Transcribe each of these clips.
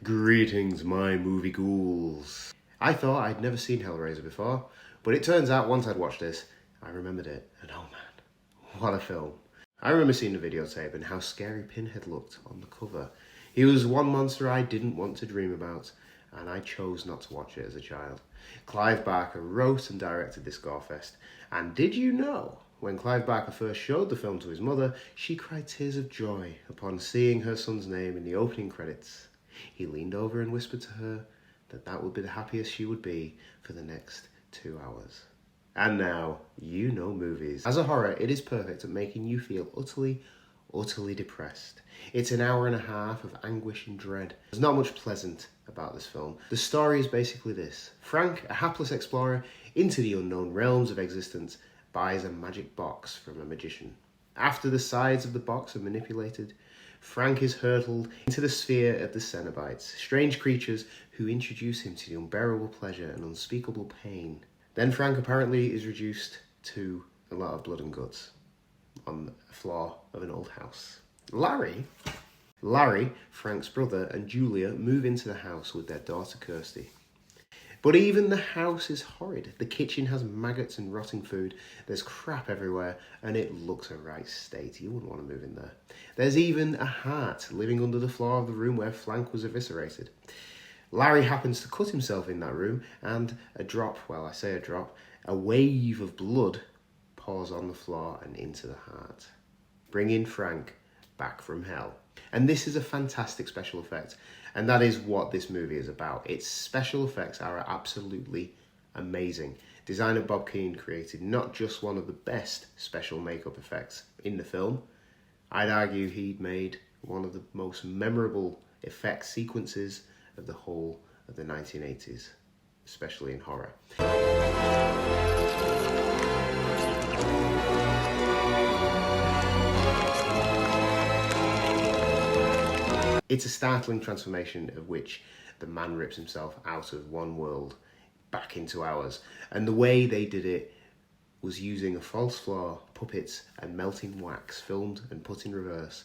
Greetings, my movie ghouls. I thought I'd never seen Hellraiser before, but it turns out once I'd watched this, I remembered it, and oh man, what a film. I remember seeing the videotape and how scary Pinhead looked on the cover. He was one monster I didn't want to dream about, and I chose not to watch it as a child. Clive Barker wrote and directed this gorefest, and did you know, when Clive Barker first showed the film to his mother, she cried tears of joy upon seeing her son's name in the opening credits. He leaned over and whispered to her that that would be the happiest she would be for the next 2 hours. And now, you know movies. As a horror, it is perfect at making you feel utterly depressed. It's an hour and a half of anguish and dread. There's not much pleasant about this film. The story is basically this. Frank, a hapless explorer into the unknown realms of existence, buys a magic box from a magician. After the sides of the box are manipulated, Frank is hurtled into the sphere of the Cenobites, strange creatures who introduce him to the unbearable pleasure and unspeakable pain. Then Frank apparently is reduced to a lot of blood and guts on the floor of an old house. Larry, Frank's brother, and Julia move into the house with their daughter Kirsty. But even the house is horrid. The kitchen has maggots and rotting food. There's crap everywhere, and it looks a right state. You wouldn't want to move in there. There's even a heart living under the floor of the room where Frank was eviscerated. Larry happens to cut himself in that room, and a wave of blood pours on the floor and into the heart, bringing Frank back from hell. And this is a fantastic special effect, and that is what this movie is about. Its special effects are absolutely amazing. Designer Bob Keane created not just one of the best special makeup effects in the film, I'd argue he'd made one of the most memorable effect sequences of the whole of the 1980s, especially in horror. It's a startling transformation of which the man rips himself out of one world back into ours. And the way they did it was using a false floor, puppets, and melting wax filmed and put in reverse.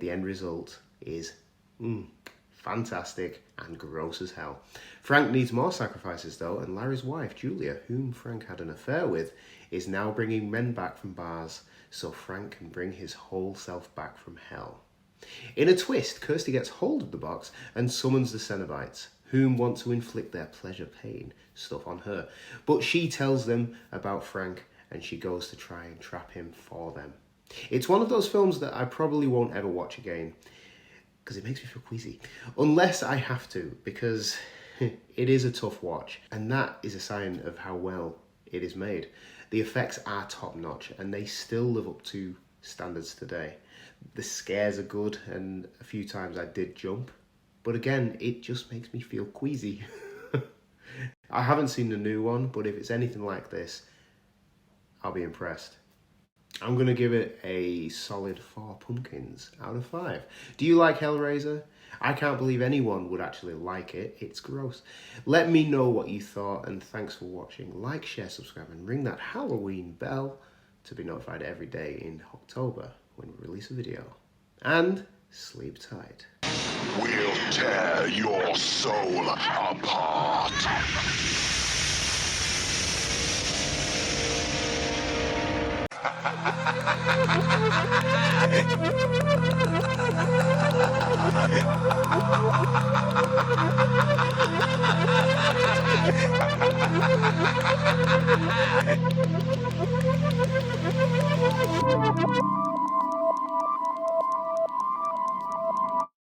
The end result is fantastic and gross as hell. Frank needs more sacrifices though, and Larry's wife, Julia, whom Frank had an affair with, is now bringing men back from bars so Frank can bring his whole self back from hell. In a twist, Kirsty gets hold of the box and summons the Cenobites, whom want to inflict their pleasure pain stuff on her. But she tells them about Frank and she goes to try and trap him for them. It's one of those films that I probably won't ever watch again because it makes me feel queasy. Unless I have to, because it is a tough watch, and that is a sign of how well it is made. The effects are top notch and they still live up to standards today. The scares are good, and a few times I did jump, but again, it just makes me feel queasy. I haven't seen the new one, but if it's anything like this, I'll be impressed. I'm going to give it a solid 4 pumpkins out of 5. Do you like Hellraiser? I can't believe anyone would actually like it. It's gross. Let me know what you thought, and thanks for watching. Like, share, subscribe, and ring that Halloween bell to be notified every day in October when we release a video. And sleep tight. We'll tear your soul apart.